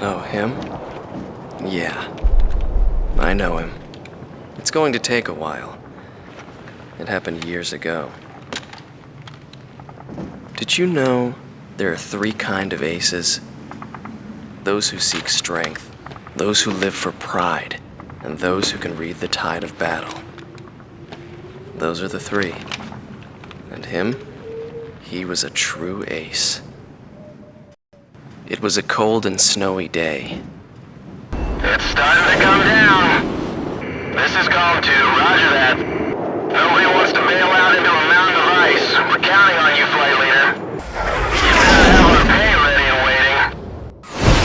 Oh, him? Yeah, I know him. It's going to take a while. It happened years ago. Did you know there are 3 kinds of aces? Those who seek strength, those who live for pride, and those who can read the tide of battle. Those are the 3. And him? He was a true ace. It was a cold and snowy day. It's starting to come down. This is Call 2, roger that. Nobody wants to bail out into a mountain of ice. We're counting on you, flight leader. You better have our pay ready and waiting.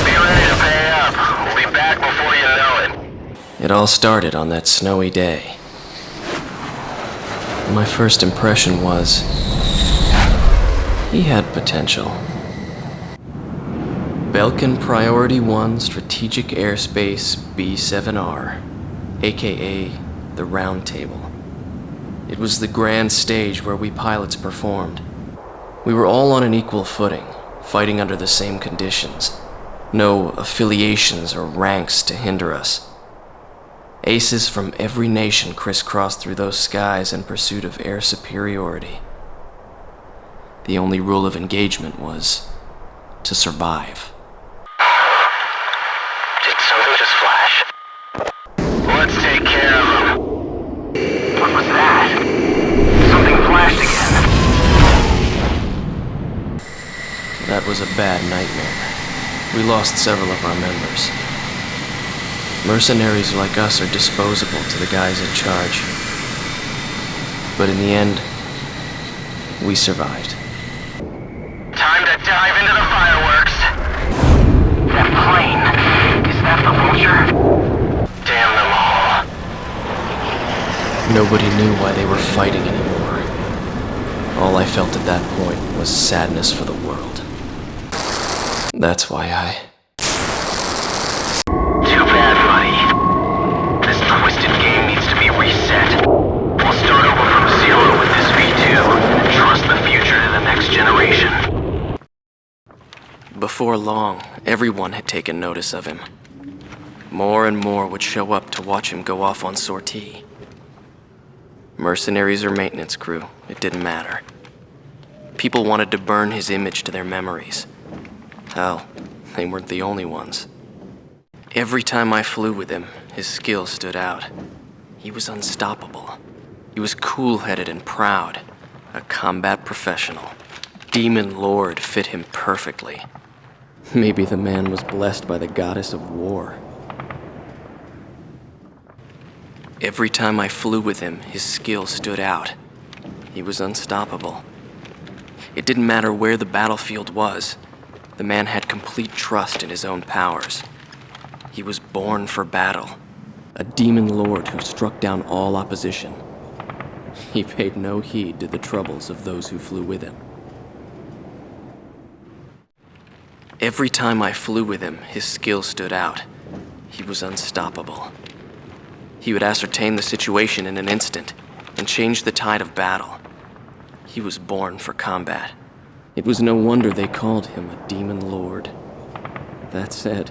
Be ready to pay up. We'll be back before you know it. It all started on that snowy day. My first impression was, he had potential. Belkan Priority 1 Strategic Airspace B7R, aka the Round Table. It was the grand stage where we pilots performed. We were all on an equal footing, fighting under the same conditions. No affiliations or ranks to hinder us. Aces from every nation crisscrossed through those skies in pursuit of air superiority. The only rule of engagement was to survive. Did something just flash? Let's take care of him. What was that? Something flashed again. That was a bad nightmare. We lost several of our members. Mercenaries like us are disposable to the guys in charge. But in the end, we survived. Time to dive into the fireworks. That plane, is that the Vulture? Damn them all. Nobody knew why they were fighting anymore. All I felt at that point was sadness for the world. That's why I... Too bad, buddy. This twisted game needs to be reset. We'll start over from 0 with this V2 and trust the future to the next generation. Before long, everyone had taken notice of him. More and more would show up to watch him go off on sortie. Mercenaries or maintenance crew, it didn't matter. People wanted to burn his image to their memories. Hell, they weren't the only ones. Every time I flew with him, his skill stood out. He was unstoppable. He was cool-headed and proud, a combat professional. Demon Lord fit him perfectly. Maybe the man was blessed by the goddess of war. Every time I flew with him, his skill stood out. He was unstoppable. It didn't matter where the battlefield was. The man had complete trust in his own powers. He was born for battle. A demon lord who struck down all opposition. He paid no heed to the troubles of those who flew with him. Every time I flew with him, his skill stood out. He was unstoppable. He would ascertain the situation in an instant and change the tide of battle. He was born for combat. It was no wonder they called him a demon lord. That said,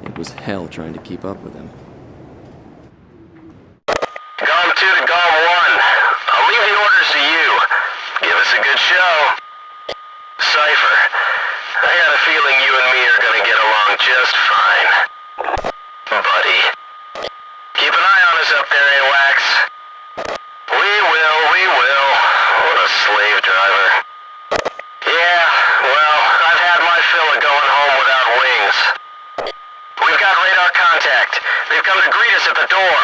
it was hell trying to keep up with him. Gom 2 to Gom 1. I'll leave the orders to you. Give us a good show. Cypher, I got a feeling you and me are gonna get along just fine. Buddy. Keep an eye on us up there, AWAX. We will. What a slave driver. Yeah, well, I've had my fill of going home without wings. We've got radar contact. They've come to greet us at the door.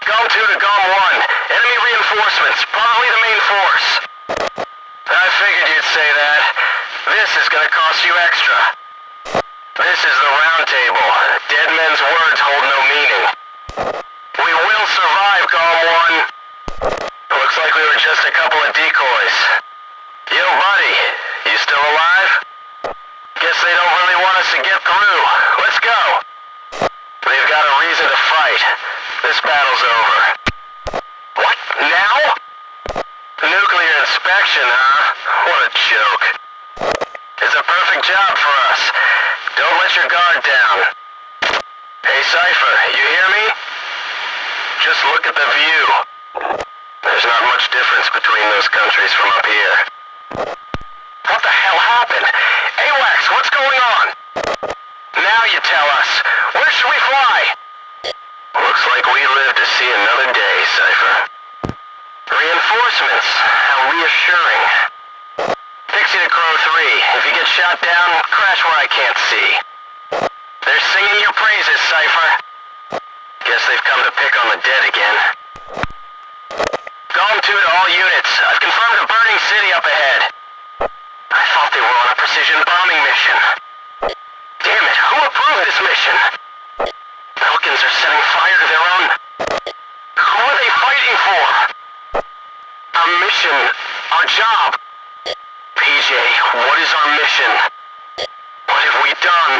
Gom 2 to Gom 1. Enemy reinforcements, probably the main force. I figured you'd say that. This is gonna cost you extra. This is the Round Table. Dead men's words hold no meaning. We will survive, Gom 1. Looks like we were just a couple of decoys. Yo, buddy, you still alive? Guess they don't really want us to get through. Let's go. They've got a reason to fight. This battle's over. What? Now? Nuclear inspection, huh? What a joke. It's a perfect job for us. Don't let your guard down. Hey, Cypher, you hear me? Just look at the view. There's not much difference between those countries from up here. What the hell happened? AWACS, what's going on? Now you tell us. Where should we fly? Looks like we live to see another day, Cypher. Reinforcements. How reassuring. Pixy to Crow 3. If you get shot down, crash where I can't see. They're singing your praises, Cypher. Guess they've come to pick on the dead again. Golem 2 to all units. I've confirmed a burning city up ahead. I thought they were on a precision bombing mission. Damn it, who approved this mission? Belkans are setting fire to their own... Who are they fighting for? Our mission, our job. PJ, what is our mission? What have we done?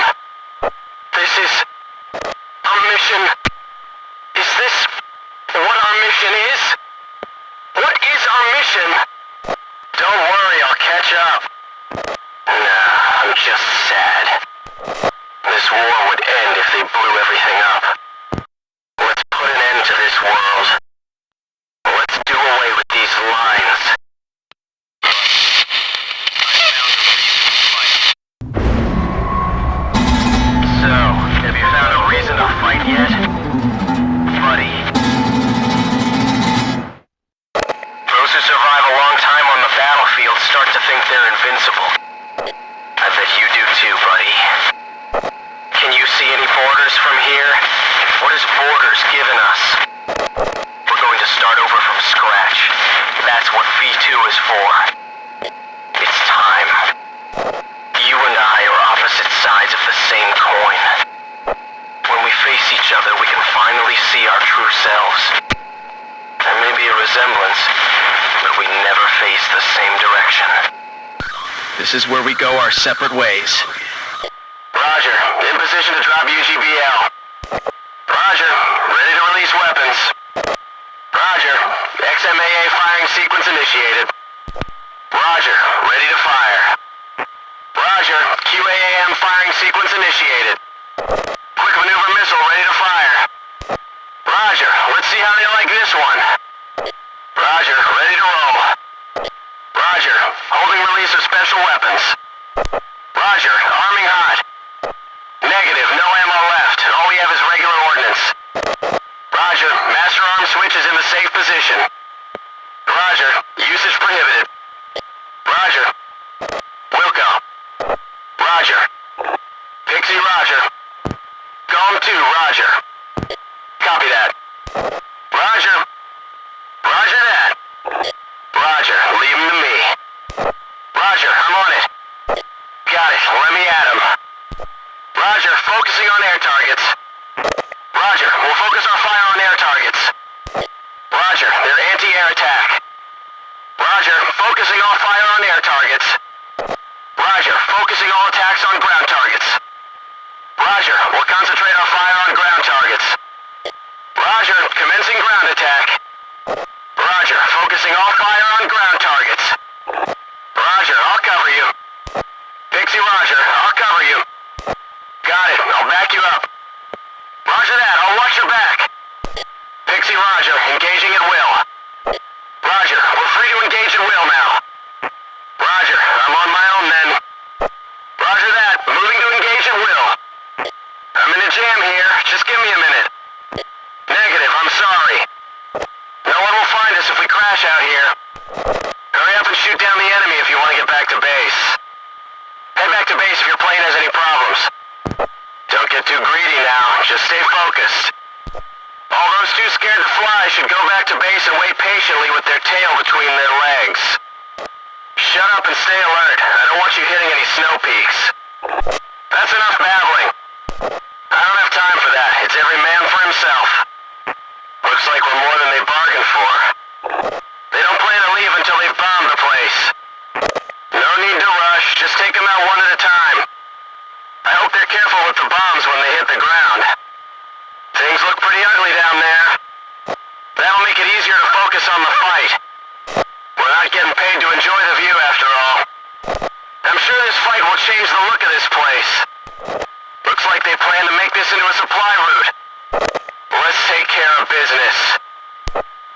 This is... our mission... Is this... what our mission is? What is our mission? Don't worry, I'll catch up. Nah, I'm just sad. This war would end if they blew everything up. Let's put an end to this world. Let's do away with these lines. So, have you found a reason to fight yet? Buddy. Those who survive a long time on the battlefield start to think they're invincible. I bet you do too, buddy. Can you see any borders from here? What has borders given us? We're going to start over from scratch. That's what V2 is for. It's time. You and I are opposite sides of the same coin. When we face each other, we can finally see our true selves. There may be a resemblance, but we never face the same direction. This is where we go our separate ways. Roger. In position to drop UGBL. Roger. Ready to release weapons. Roger. XMAA firing sequence initiated. Roger. Ready to fire. Roger. QAAM firing sequence initiated. Quick maneuver missile ready to fire. Roger. Let's see how they like this one. Roger. Ready to roll. Roger. Holding release of special weapons. Roger. Arming hot. Negative. No ammo left. All we have is regular ordnance. Roger. Master arm switch is in the safe position. Roger. Usage prohibited. Roger. Wilco. Roger. Pixy, roger. Golem 2, roger. Copy that. Roger. Roger that. Roger. Leave him to me. Roger. I'm on it. Got it. Let me at him. Roger. Focusing on air targets. Roger. We'll focus our fire on air targets. Roger. They're anti-air attack. Roger. Focusing all fire on air targets. Roger. Focusing all attacks on ground targets. Roger. We'll concentrate our fire on ground targets. Roger. Commencing ground attack. Roger. Focusing all fire on ground targets. Roger. I'll cover you. Pixy, roger. I'll cover you. Got it. I'll back you up. Roger that. I'll watch your back. Pixy, roger. Engaging at will. Roger. We're free to engage at will now. Roger. I'm on my own then. Roger that. Moving to engage at will. I'm in a jam here. Just give me a minute. Negative. I'm sorry. No one will find us if we crash out here. Hurry up and shoot down the enemy if you want to get back to base. Head back to base if your plane has any problems. Don't get too greedy now. Just stay focused. All those too scared to fly should go back to base and wait patiently with their tail between their legs. Shut up and stay alert. I don't want you hitting any snow peaks. That's enough babbling. I don't have time for that. It's every man for himself. Looks like we're more than they bargained for. They don't plan to leave until they've bombed the place. No need to rush. Just take them out one at a time. I hope they're careful with the bombs when they hit the ground. Things look pretty ugly down there. That'll make it easier to focus on the fight. We're not getting paid to enjoy the view after all. I'm sure this fight will change the look of this place. like they plan to make this into a supply route. Let's take care of business.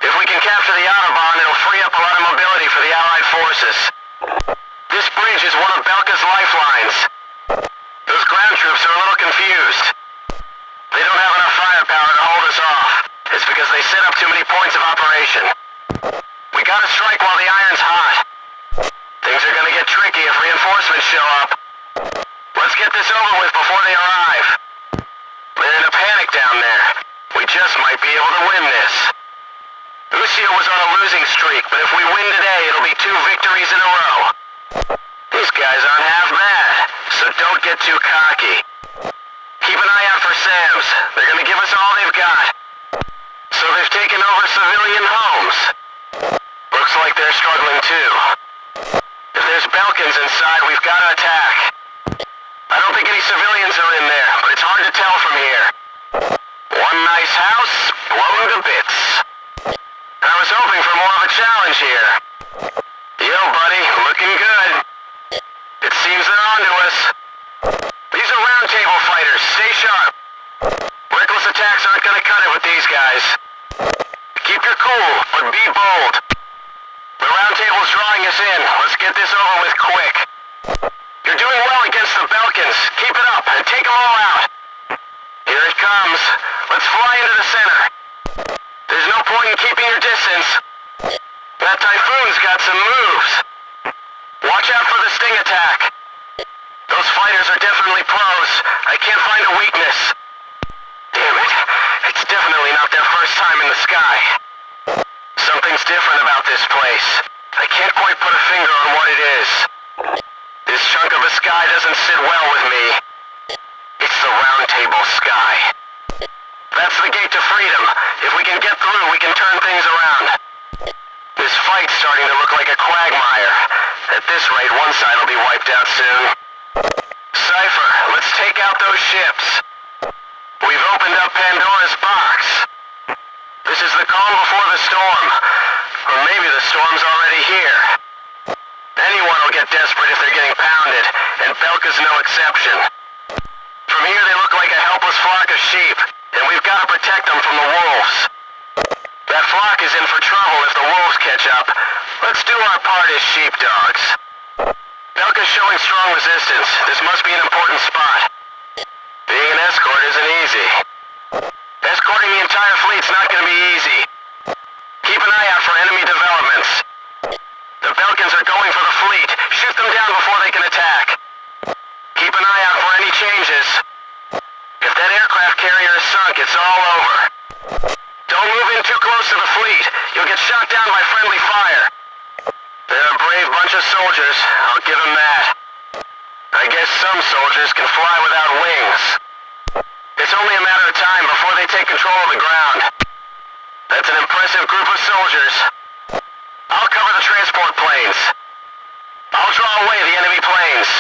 If we can capture the Autobahn, it'll free up a lot of mobility for the Allied forces. This bridge is one of Belka's lifelines. Those ground troops are a little confused. They don't have enough firepower to hold us off. It's because they set up too many points of operation. We gotta strike while the iron's hot. Things are gonna get tricky if reinforcements show up. Let's get this over with before they arrive. They're in a panic down there. We just might be able to win this. Lucio was on a losing streak, but if we win today, it'll be 2 victories in a row. These guys aren't half bad, so don't get too cocky. Keep an eye out for SAMs. They're gonna give us all they've got. So they've taken over civilian homes. Looks like they're struggling too. If there's Belkans inside, we've got to attack. I don't think any civilians are in there, but it's hard to tell from here. One nice house, blown to bits. I was hoping for more of a challenge here. Yo, buddy, looking good. It seems they're onto us. These are round table fighters. Stay sharp. Reckless attacks aren't gonna cut it with these guys. Keep your cool, but be bold. The round table's drawing us in. Let's get this over with quick. You're doing well against the Belkans. Keep it up and take them all out. Here it comes. Let's fly into the center. There's no point in keeping your distance. That Typhoon's got some moves. Watch out for the sting attack. Those fighters are definitely pros. I can't find a weakness. Damn it. It's definitely not their first time in the sky. Something's different about this place. I can't quite put a finger on what it is. This chunk of a sky doesn't sit well with me. It's the round table sky. That's the gate to freedom. If we can get through, we can turn things around. This fight's starting to look like a quagmire. At this rate, one side will be wiped out soon. Cypher, let's take out those ships. We've opened up Pandora's box. This is the calm before the storm. Or maybe the storm's already here. Anyone will get desperate if they're getting pounded, and Belka's no exception. From here they look like a helpless flock of sheep, and we've got to protect them from the wolves. That flock is in for trouble if the wolves catch up. Let's do our part as sheepdogs. Belka's showing strong resistance. This must be an important spot. Being an escort isn't easy. Escorting the entire fleet's not gonna be easy. Keep an eye out for enemy developments. The Belkans are going for the fleet. Shoot them down before they can attack. Keep an eye out for any changes. If that aircraft carrier is sunk, it's all over. Don't move in too close to the fleet. You'll get shot down by friendly fire. They're a brave bunch of soldiers. I'll give them that. I guess some soldiers can fly without wings. It's only a matter of time before they take control of the ground. That's an impressive group of soldiers. I'll cover the transport planes. I'll draw away the enemy planes.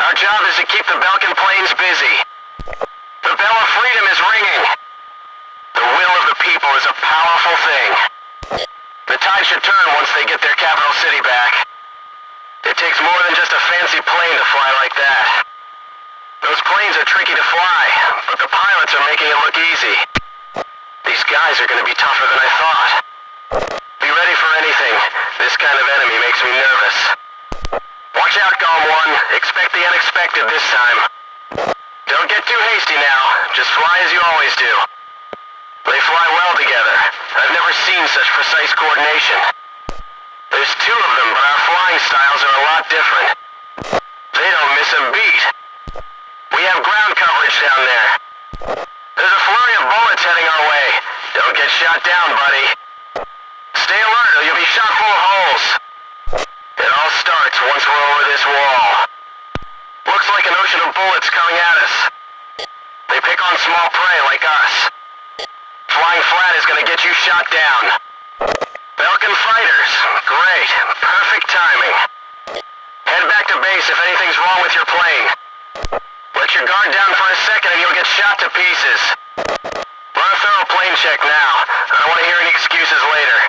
Our job is to keep the Belkan planes busy. The bell of freedom is ringing. The will of the people is a powerful thing. The tide should turn once they get their capital city back. It takes more than just a fancy plane to fly like that. Those planes are tricky to fly, but the pilots are making it look easy. These guys are gonna be tougher than I thought. Be ready for anything. This kind of enemy makes me nervous. Watch out, Golem 1. Expect the unexpected this time. Don't get too hasty now. Just fly as you always do. They fly well together. I've never seen such precise coordination. There's 2 of them, but our flying styles are a lot different. They don't miss a beat. We have ground coverage down there. There's a flurry of bullets heading our way. Don't get shot down, buddy. Stay alert or you'll be shot full of holes. It all starts once we're over this wall. Looks like an ocean of bullets coming at us. They pick on small prey like us. Flying flat is gonna get you shot down. Belkan fighters. Great. Perfect timing. Head back to base if anything's wrong with your plane. Let your guard down for a second and you'll get shot to pieces. Run a thorough plane check now. I don't want to hear any excuses later.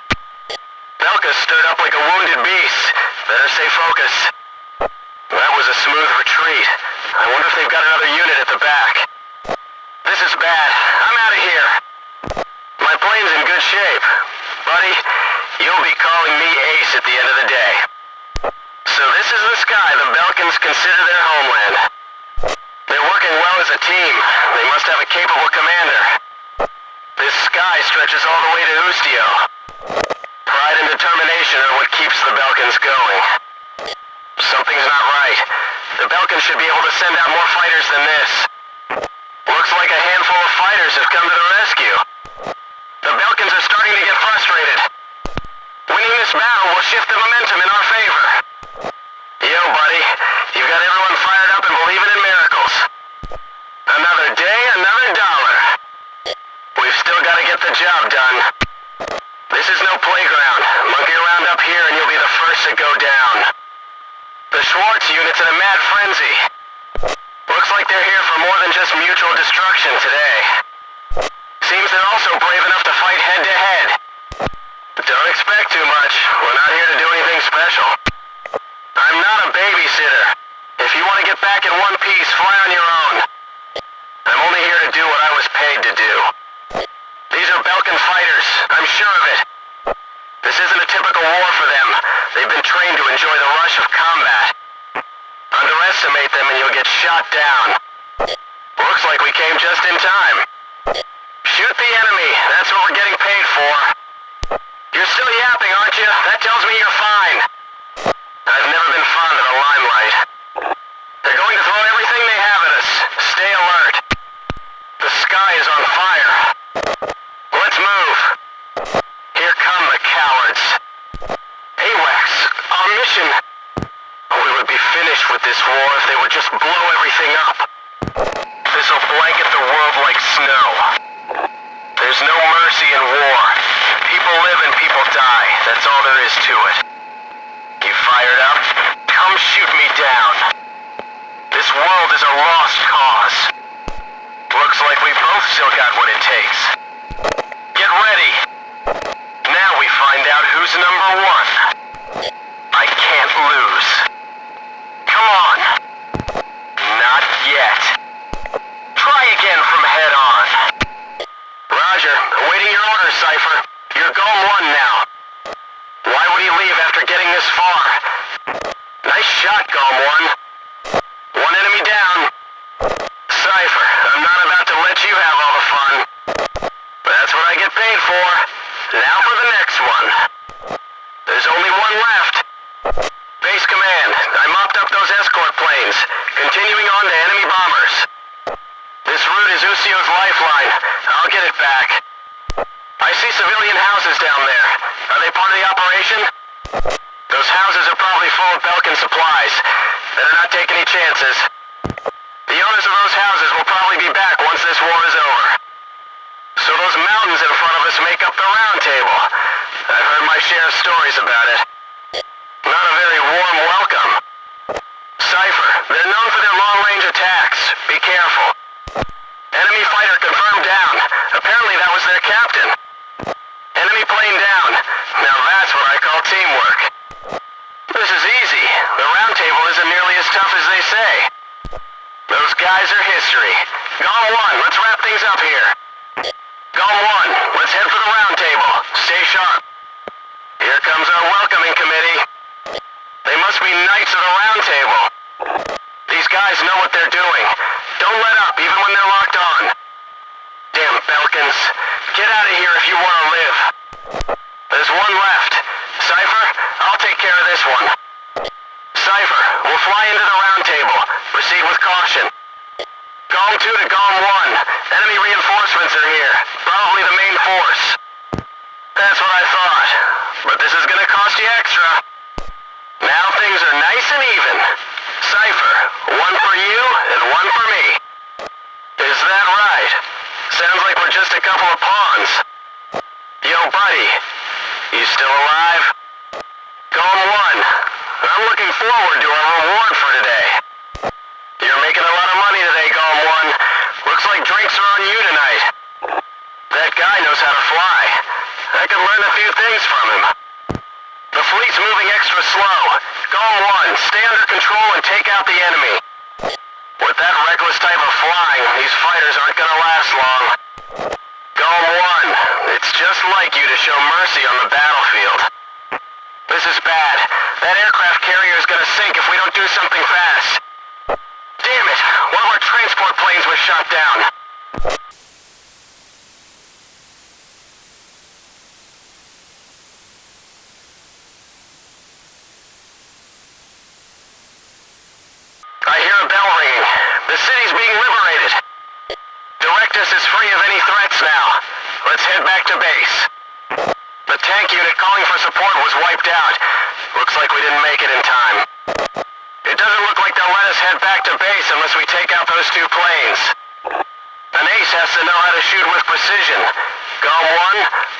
Belka stood up like a wounded beast. Better stay focused. That was a smooth retreat. I wonder if they've got another unit at the back. This is bad. I'm out of here. My plane's in good shape. Buddy, you'll be calling me Ace at the end of the day. So this is the sky the Belkans consider their homeland. They're working well as a team. They must have a capable commander. This sky stretches all the way to Ustio. Pride and determination are what keeps the Belkans going. Something's not right. The Belkans should be able to send out more fighters than this. Looks like a handful of fighters have come to the rescue. The Belkans are starting to get frustrated. Winning this battle will shift the momentum in our favor. Yo, buddy, you've got everyone fired up and believing in miracles. Another day, another dollar. We've still got to get the job done. This is no playground. Monkey around up here and you'll be the first to go down. The Schwartz unit's in a mad frenzy. Looks like they're here for more than just mutual destruction today. Seems they're also brave enough to fight head-to-head. Don't expect too much. We're not here to do anything special. I'm not a babysitter. If you want to get back in one piece, fly on your own. I'm only here to do what I was paid to do. These are Belkan fighters, I'm sure of it. This isn't a typical war for them. They've been trained to enjoy the rush of combat. Underestimate them and you'll get shot down. Looks like we came just in time. Shoot the enemy, that's what we're getting paid for. You're still yapping, aren't you? That tells me you're fine. I've never been fond of the limelight. They're going to throw everything they have at us. Stay alert. The sky is on fire. Let's move. Here come the cowards. AWACS, our mission. We would be finished with this war if they would just blow everything up. This'll blanket the world like snow. There's no mercy in war. People live and people die. That's all there is to it. You fired up? Come shoot me down. This world is a lost cause. Looks like we both still got what it takes. Get ready. Now we find out who's number one. I can't lose. Come on. Not yet. Try again from head on. Roger. Awaiting your orders, Cypher. You're Golem 1 now. Why would he leave after getting this far? Nice shot, Golem 1. One enemy down. Cypher, I'm not about to let you have all the fun. That's what I get paid for. Now for the next one. There's only one left. Base Command, I mopped up those escort planes. Continuing on to enemy bombers. This route is Usio's lifeline. I'll get it back. I see civilian houses down there. Are they part of the operation? Those houses are probably full of Belkan supplies. Better not take any chances. The owners of those houses will probably be back once this war is over. So those mountains in front of us make up the round table. I've heard my share of stories about it. Not a very warm welcome. Cypher, they're known for their long-range attacks. Be careful. Enemy fighter confirmed down. Apparently that was their captain. Enemy plane down. Now that's what I call teamwork. This is easy. The round table isn't nearly as tough as they say. Those guys are history. Golem 1, let's wrap things up here. Golem 1, let's head for the round table. Stay sharp. Here comes our welcoming committee. They must be knights of the round table. These guys know what they're doing. Don't let up, even when they're locked on. Damn Belkans. Get out of here if you want to live. There's one left. Cypher, I'll take care of this one. Cypher, we'll fly into the round table. Proceed with caution. Golem 2 to Golem 1. Enemy reinforcements are here. Probably the main force. That's what I thought. But this is gonna cost you extra. Now things are nice and even. Cypher, one for you and one for me. Is that right? Sounds like we're just a couple of pawns. Yo, buddy. You still alive? Golem 1, I'm looking forward to our reward for today. You're making a lot of money today, Golem 1. Looks like drinks are on you tonight. That guy knows how to fly. I could learn a few things from him. The fleet's moving extra slow. Golem 1, stay under control and take out the enemy. reckless type of flying, these fighters aren't gonna last long. Golem 1, it's just like you to show mercy on the battlefield. This is bad. That aircraft carrier is gonna sink if we don't do something fast. Damn it! One of our transport planes was shot down. I hear a bell ringing. The city's being liberated. Directus is free of any threats now. Let's head back to base. The tank unit calling for support was wiped out. Looks like we didn't make it in time. It doesn't look like they'll let us head back to base unless we take out those 2 planes. An ace has to know how to shoot with precision. Golem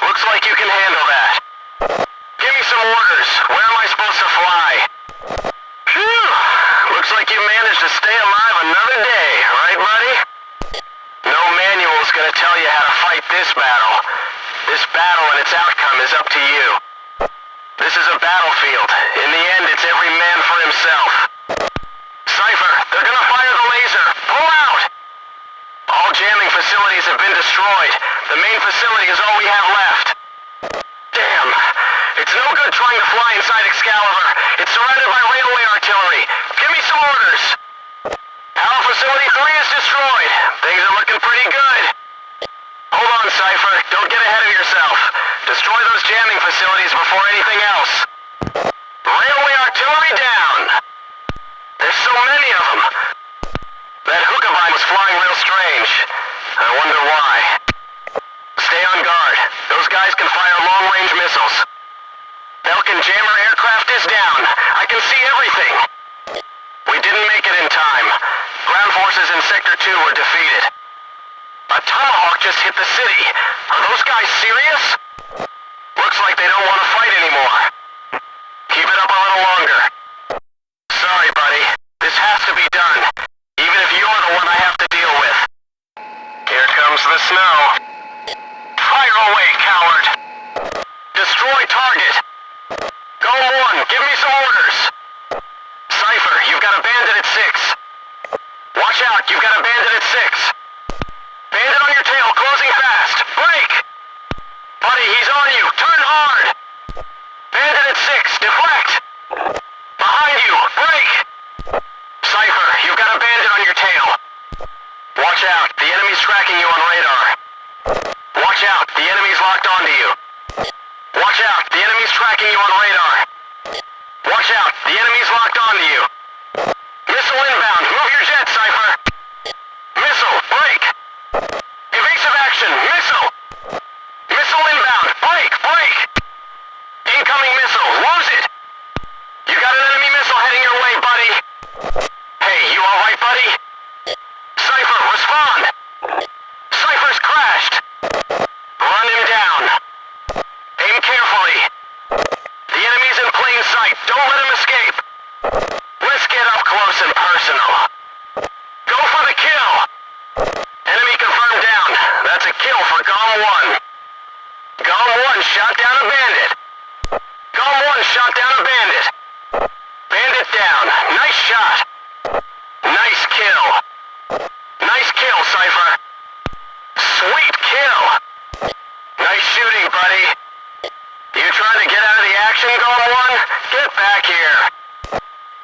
1, looks like you can handle that. Give me some orders. Where am I supposed to fly? Phew! Looks like you managed to stay alive another day, right, buddy? No manual's gonna tell you how to fight this battle. This battle and its outcome is up to you. This is a battlefield. In the end, it's every man for himself. Cypher, they're gonna fire the laser. Pull out! All jamming facilities have been destroyed. The main facility is all we have left. Damn. It's no good trying to fly inside Excalibur. It's surrounded by railway artillery. Give me some orders. Power Facility 3 is destroyed. Things are looking pretty good. Hold on, Cypher. Don't get ahead of yourself. Destroy those jamming facilities before anything else. Railway artillery down. There's so many of them. That hookabine was flying real strange. I wonder why. Stay on guard. Those guys can fire long-range missiles. Belkan jammer aircraft is down. I can see everything. We didn't make it in time. Ground forces in Sector 2 were defeated. A tomahawk just hit the city. Are those guys serious? Looks like they don't want to fight anymore. Keep it up a little longer. Sorry, buddy. This has to be done. Even if you're the one I have to deal with. Here comes the snow. Fire away, coward. Destroy target. Golem 1, give me some orders. Cypher, you've got a bandit at 6. Watch out, you've got a bandit at 6. Bandit on your tail, closing fast. Brake! Buddy, he's on you. Turn hard. Bandit at 6, deflect. Behind you, brake. Cypher, you've got a bandit on your tail. Watch out, the enemy's tracking you on radar. Watch out, the enemy's locked onto you. Watch out, the enemy's tracking you on radar. Watch out, the enemy's locked onto you. Missile inbound, move your jet, Cypher. Missile, brake. Evasive action, missile. Missile inbound, brake, brake. Incoming missile, lose it. You got an enemy missile heading your way, buddy. Hey, you alright, buddy? Cypher, respond. Cypher's crashed. Run him down. Aim carefully. The enemy's in plain sight. Don't let him escape. Let's get up close and personal. Go for the kill. Enemy confirmed down. That's a kill for Golem 1. Golem 1 shot down a bandit. Golem 1 shot down a bandit. Bandit down. Nice shot. Nice kill. Nice kill, Cypher. Sweet kill. Nice shooting, buddy. You trying to get out of the action, Golem 1? Get back here.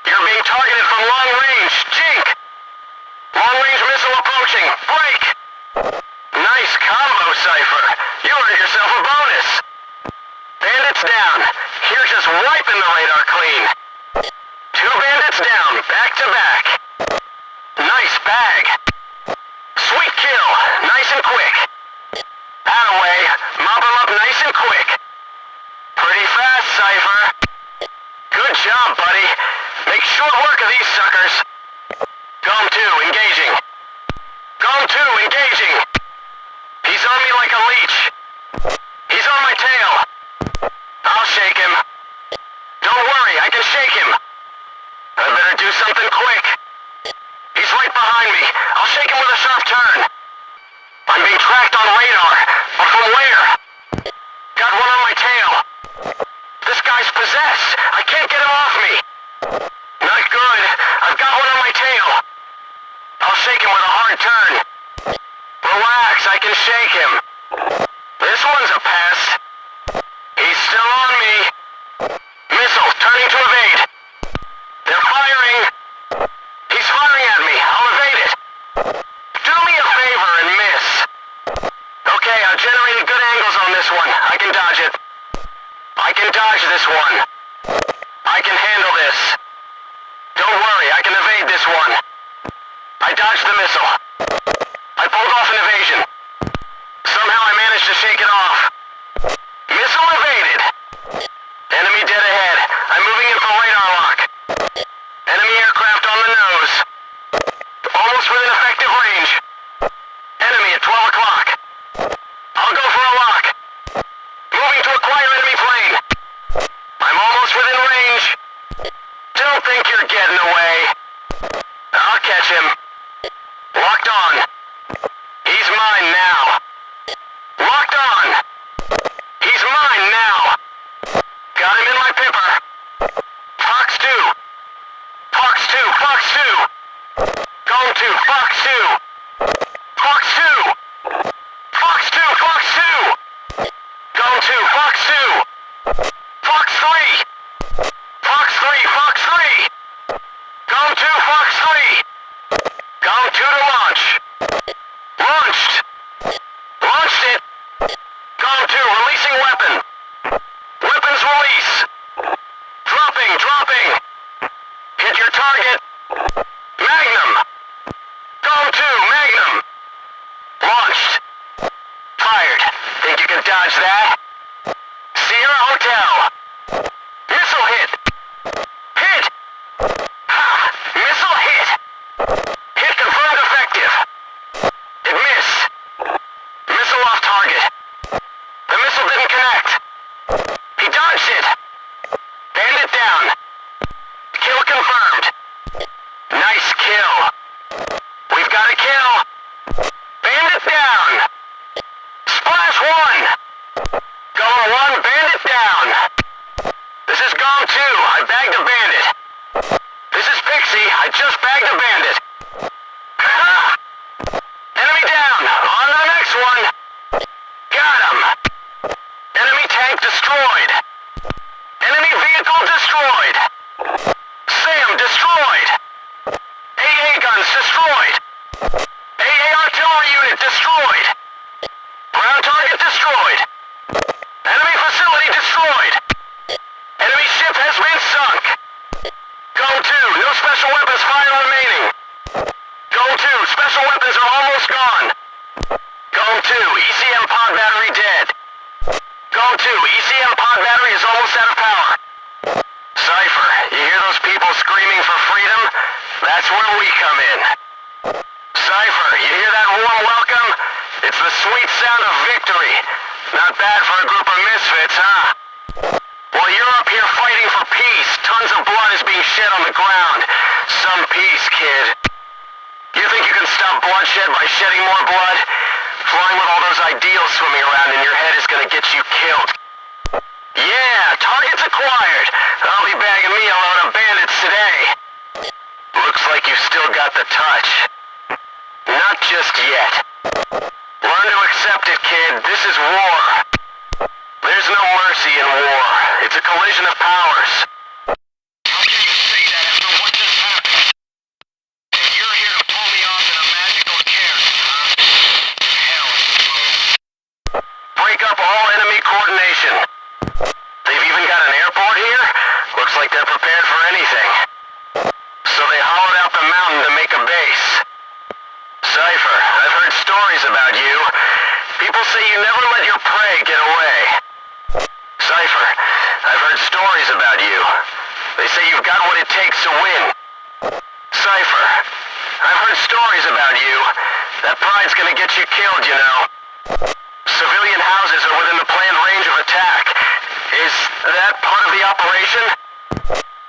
You're being targeted from long range. Jink. Long range missile approaching. Break. Nice combo, Cypher. You earned yourself a bonus. Bandits down. You're just wiping the radar clean. 2 bandits down, back to back. Nice bag. Sweet kill. Nice and quick. Attaway. Mop him up nice and quick. Pretty fast, Cypher. Good job, buddy. Make short work of these suckers. Golem 2, engaging. Golem 2, engaging. He's on me like a leech. He's on my tail. I'll shake him. Don't worry, I can shake him. I better do something quick. He's right behind me. I'll shake him with a sharp turn. I'm being tracked on radar. But from where? Got one on my tail. This guy's possessed. I can't get him off me. Not good. I've got one on my tail. I'll shake him with a hard turn. Relax, I can shake him. This one's a pass. He's still on me. Missile, turning to evade. They're firing. He's firing at me. I'll evade it. Do me a favor and miss. Okay, I've generated good angles on this one. I can dodge it. I can dodge this one. I can handle this. Don't worry, I can evade this one. I dodged the missile. I pulled off an evasion. Somehow I managed to shake it off. Missile evaded. Enemy dead ahead. I'm moving in for radar lock. Enemy aircraft on the nose. Almost within effective range. Enemy at 12 o'clock. I'll go for a lock. Moving to acquire enemy plane. I'm almost within range. Don't think you're getting away. I'll catch him. Locked on. He's mine now. Locked on. He's mine now. Got him in my pipper. Fox 2. Fox 2. Fox 2. Going to Fox 2. Fox 2. Fox 2. Fox 2. Going to Fox 2. Fox 3. Fox 3. Fox 3. Going to Fox 3. Going to launch. Launched. Launched it. Gone to releasing weapon. Weapons release. Dropping, dropping. Hit your target. Magnum. Gone to Magnum. Launched. Fired. Think you can dodge that? Sierra Hotel. Missile hit. Hit. Missile hit. Hit confirmed effective. It missed. Missile off target. The missile didn't connect. He dodged it. Bandit down. Kill confirmed. Nice kill. We've got a kill. Bandit down. Splash 1. Gone 1, bandit down. This is Gone 2. I bagged a bandit. This is Pixy. I just bagged a bandit. Ha! Enemy down. On the next one. Got him. Enemy tank destroyed. Enemy vehicle destroyed. SAM destroyed. AA guns destroyed. AA artillery unit destroyed. Ground target destroyed. Enemy facility destroyed. Enemy ship has been sunk. Go 2. No special weapons fire remaining. Go 2. Special weapons are almost gone. Go 2. ECM pod battery dead. Go 2. ECM pod battery is almost out of power. Cypher, you hear those people screaming for freedom? That's where we come in. Cypher, you hear that warm welcome? It's the sweet sound of victory. Not bad for a group of misfits, huh? While you're up here fighting for peace, tons of blood is being shed on the ground. Some peace, kid. You think you can stop bloodshed by shedding more blood? Flying with all those ideals swimming around in your head is gonna get you killed. Yeah, targets acquired. I'll be bagging me a load of bandits today. Looks like you've still got the touch. Not just yet. Learn to accept it, kid. This is war. There's no mercy in war. It's a collision of powers. How can you say that after what just happened? And you're here to pull me off in a magical carrot, huh? Hell, break up all enemy coordination. They've even got an airport here? Looks like they're prepared for anything. So they hollowed out the mountain to make a base. Cypher, I've heard stories about you. People say you never let your prey get away. Cypher, I've heard stories about you. They say you've got what it takes to win. Cypher, I've heard stories about you. That pride's gonna get you killed, you know. Civilian houses are within the planned range of attack. Is that part of the operation?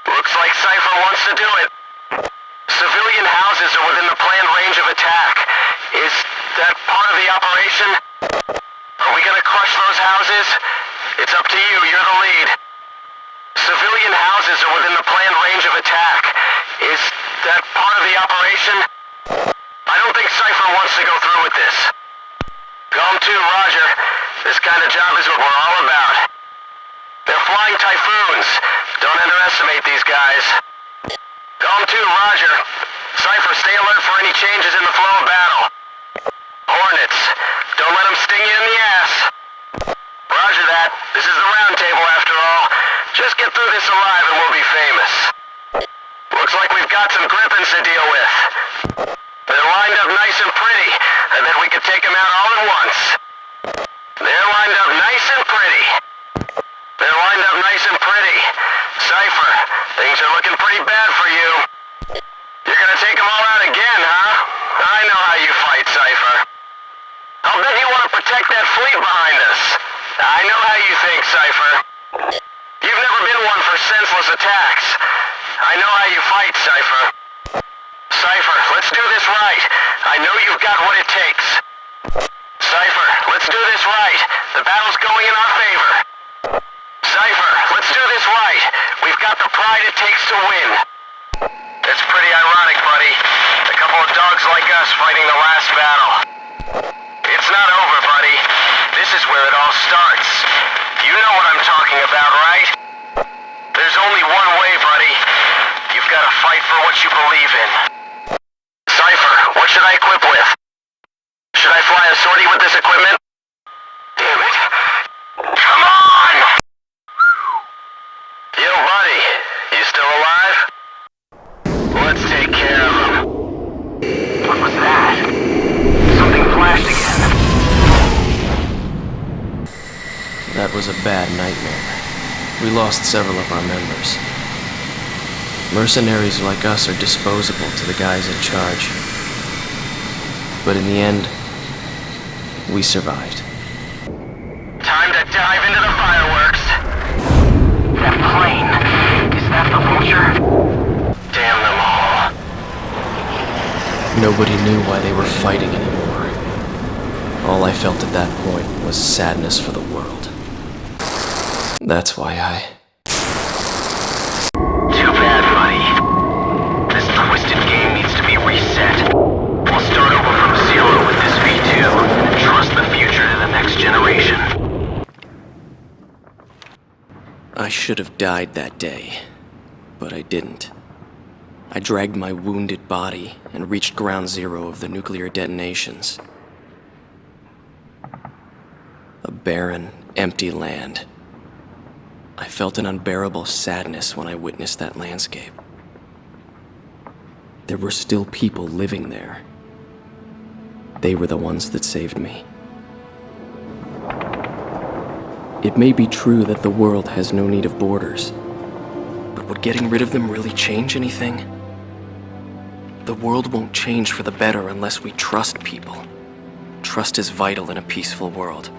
Looks like Cypher wants to do it. Civilian houses are within the planned range of attack. Is that part of the operation? Are we gonna crush those houses? It's up to you, you're the lead. Civilian houses are within the planned range of attack. Is that part of the operation? I go through with this. Golem 2, roger. This kind of job is what we're all about. They're flying typhoons. Don't underestimate these guys. Golem 2, roger. Cypher, stay alert for any changes in the flow of battle. Hornets, don't let them sting you in the ass. Roger that. This is the round table after all. Just get through this alive and we'll be famous. Looks like we've got some grippins to deal with. They're lined up nice and pretty. I bet we could take them out all at once. They're lined up nice and pretty. They're lined up nice and pretty. Cypher, things are looking pretty bad for you. You're gonna take them all out again, huh? I know how you fight, Cypher. I'll bet you want to protect that fleet behind us. I know how you think, Cypher. You've never been one for senseless attacks. I know how you fight, Cypher. Cypher, let's do this right. I know you've got what it takes. Cypher, let's do this right. The battle's going in our favor. Cypher, let's do this right. We've got the pride it takes to win. It's pretty ironic, buddy. A couple of dogs like us fighting the last battle. It's not over, buddy. This is where it all starts. You know what I'm talking about, right? There's only one way, buddy. You've got to fight for what you believe in. Cypher, what should I equip with? Should I fly a sortie with this equipment? Damn it. Come on! Yo, buddy. You still alive? Let's take care of him. What was that? Something flashed again. That was a bad nightmare. We lost several of our members. Mercenaries like us are disposable to the guys in charge. But in the end, we survived. Time to dive into the fireworks. That plane, is that the Vulture? Damn them all. Nobody knew why they were fighting anymore. All I felt at that point was sadness for the world. That's why Too bad, buddy. This twisted game needs to be reset. We'll start over from zero with this V2 and trust the future to the next generation. I should have died that day, but I didn't. I dragged my wounded body and reached ground zero of the nuclear detonations. A barren, empty land. I felt an unbearable sadness when I witnessed that landscape. There were still people living there. They were the ones that saved me. It may be true that the world has no need of borders, but would getting rid of them really change anything? The world won't change for the better unless we trust people. Trust is vital in a peaceful world,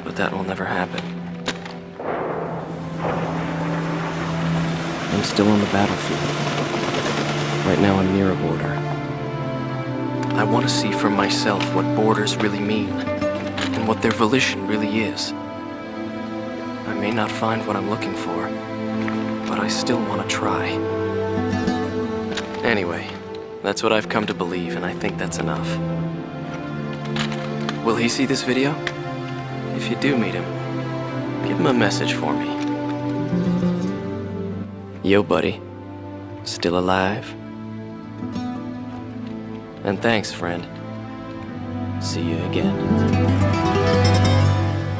but that will never happen. I'm still on the battlefield. Right now I'm near a border. I want to see for myself what borders really mean, and what their volition really is. I may not find what I'm looking for, but I still want to try. Anyway, that's what I've come to believe, and I think that's enough. Will he see this video? If you do meet him, give him a message for me. Yo, buddy. Still alive? And thanks, friend. See you again.